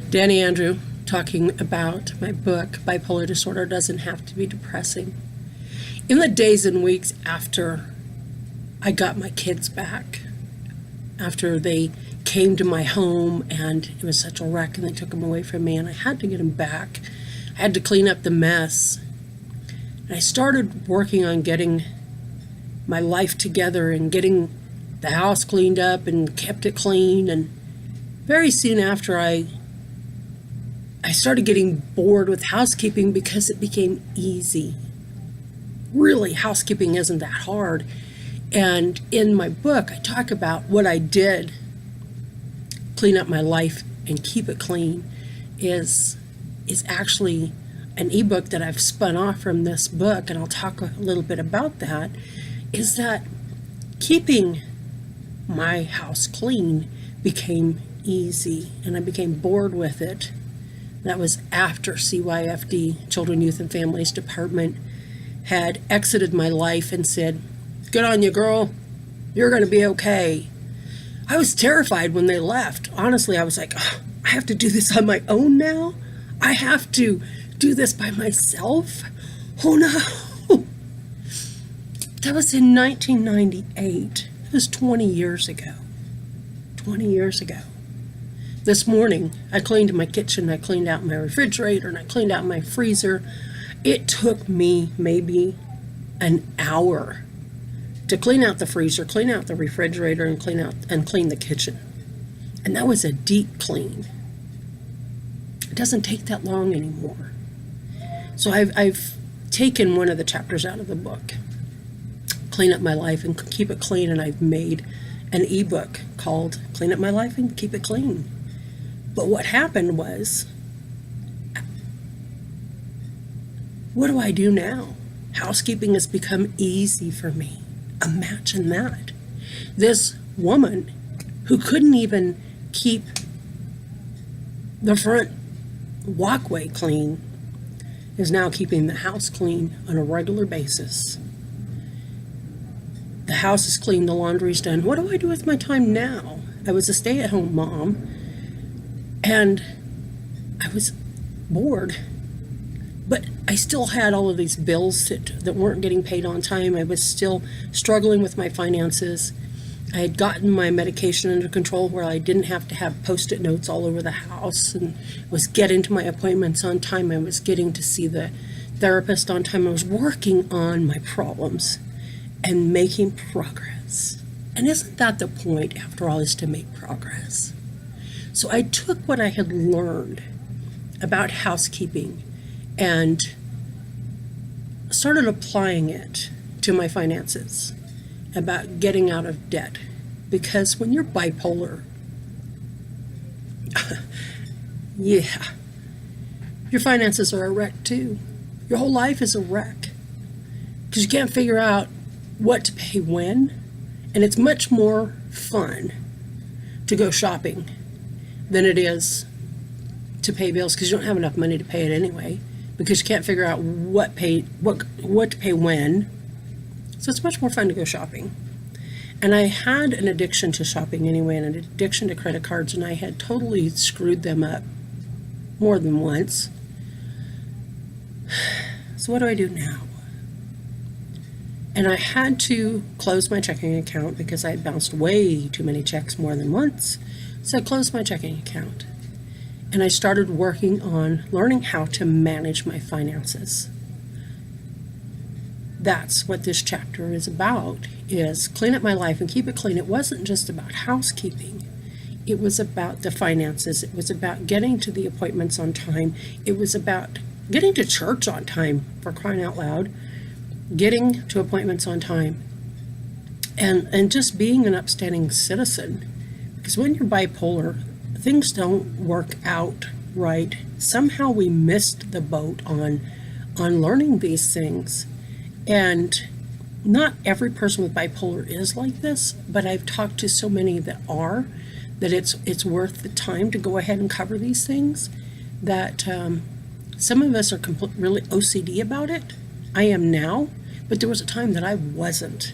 Danny Andrew talking about my book, Bipolar Disorder Doesn't Have to Be Depressing. In the days and weeks after I got my kids back, after they came to my home and it was such a wreck and they took them away from me and I had to get them back, I had to clean up the mess. And I started working on getting my life together and getting the house cleaned up and kept it clean. And very soon after, I started getting bored with housekeeping because it became easy. Really, housekeeping isn't that hard. And in my book, I talk about what I did, clean up my life and keep it clean, is actually an ebook that I've spun off from this book, and I'll talk a little bit about that, is that keeping my house clean became easy, and I became bored with it. That was after CYFD, Children, Youth, and Families Department, had exited my life and said, "Good on you, girl. You're going to be okay." I was terrified when they left. Honestly, I was like, oh, I have to do this on my own now? I have to do this by myself? Oh no. That was in 1998. It was 20 years ago. 20 years ago. This morning, I cleaned my kitchen, I cleaned out my refrigerator, and I cleaned out my freezer. It took me maybe an hour to clean out the freezer, clean out the refrigerator, and clean the kitchen. And that was a deep clean. It doesn't take that long anymore. So I've taken one of the chapters out of the book, Clean Up My Life and Keep It Clean, and I've made an ebook called Clean Up My Life and Keep It Clean. But what happened was, what do I do now? Housekeeping has become easy for me. Imagine that. This woman who couldn't even keep the front walkway clean is now keeping the house clean on a regular basis. The house is clean, the laundry's done. What do I do with my time now? I was a stay-at-home mom, and I was bored. But I still had all of these bills that weren't getting paid on time. I was still struggling with my finances. I had gotten my medication under control where I didn't have to have Post-it notes all over the house, and was getting to my appointments on time. I was getting to see the therapist on time. I was working on my problems and making progress. And isn't that the point, after all, is to make progress? So I took what I had learned about housekeeping and started applying it to my finances, about getting out of debt. Because when you're bipolar, yeah, your finances are a wreck too. Your whole life is a wreck because you can't figure out what to pay when, and it's much more fun to go shopping than it is to pay bills, because you don't have enough money to pay it anyway, because you can't figure out what to pay when. So it's much more fun to go shopping. And I had an addiction to shopping anyway, and an addiction to credit cards, and I had totally screwed them up more than once. So what do I do now? And I had to close my checking account because I had bounced way too many checks more than once. So I closed my checking account. And I started working on learning how to manage my finances. That's what this chapter is about, is clean up my life and keep it clean. It wasn't just about housekeeping. It was about the finances. It was about getting to the appointments on time. It was about getting to church on time, for crying out loud, getting to appointments on time, and just being an upstanding citizen. Because when you're bipolar, things don't work out right. Somehow we missed the boat on learning these things. And not every person with bipolar is like this, but I've talked to so many that are, that it's worth the time to go ahead and cover these things, that some of us are really OCD about it. I am now, but there was a time that I wasn't.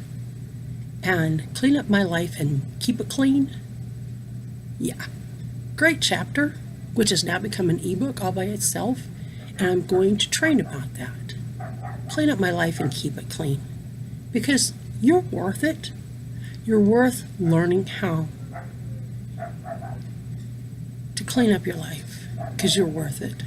And clean up my life and keep it clean. Yeah, great chapter. which has now become an ebook all by itself, and I'm going to train about that. Clean up my life and keep it clean, because you're worth it. You're worth learning how to clean up your life, because you're worth it.